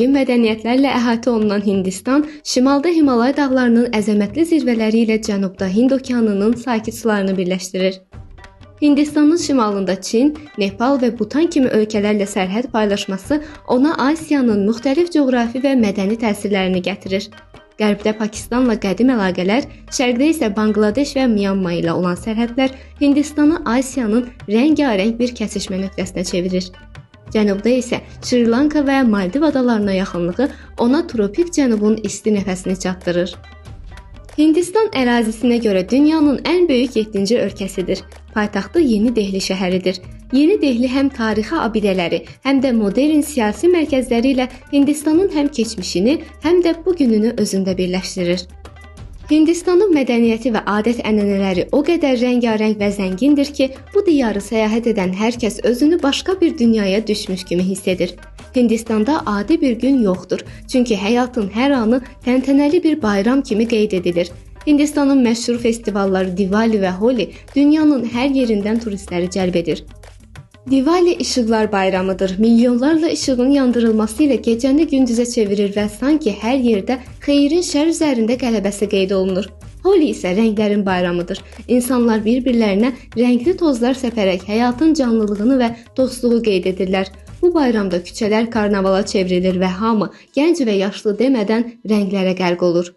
zəngin mədəniyyətlərlə əhatə olunan Hindistan, şimalda Himalay dağlarının əzəmətli zirvələri ilə cənubda Hind okeanının sakit sularını birləşdirir. Hindistanın şimalında Çin, Nepal və Butan kimi ölkələrlə sərhəd paylaşması ona Asiyanın müxtəlif coğrafi və mədəni təsirlərini gətirir. Qərbdə Pakistanla qədim əlaqələr, şərqdə isə Bangladeş və Myanma ilə olan sərhədlər Hindistanı Asiyanın rəngarəng bir kəsişmə nöqtəsinə çevirir. Cənubda isə Şri Lanka və Maldiv adalarına yaxınlığı ona tropik cənubun isti nəfəsini çatdırır. Hindistan ərazisinə görə dünyanın ən böyük 7-ci ölkəsidir. Paytaxtı Yeni Dehli şəhəridir. Yeni Dehli həm tarixi abidələri, həm də modern siyasi mərkəzləri ilə Hindistanın həm keçmişini, həm də bugününü özündə birləşdirir. Hindistanın mədəniyyəti və adət-ənənələri o qədər rəngarəng və zəngindir ki, bu diyarı səyahət edən hər kəs özünü başqa bir dünyaya düşmüş kimi hiss edir. Hindistanda adi bir gün yoxdur, çünki həyatın hər anı təntənəli bir bayram kimi qeyd edilir. Hindistanın məşhur festivalları Diwali və Holi dünyanın hər yerindən turistləri cəlb edir. Diwali işıqlar bayramıdır. Milyonlarla işığın yandırılması ilə gecəni gündüzə çevirir və sanki hər yerdə xeyrin şər üzərində qələbəsi qeyd olunur. Holi isə rənglərin bayramıdır. İnsanlar bir-birlərinə rəngli tozlar səpərək həyatın canlılığını və dostluğu qeyd edirlər. Bu bayramda küçələr karnavala çevrilir və hamı, gənc və yaşlı demədən rənglərə qərq olur.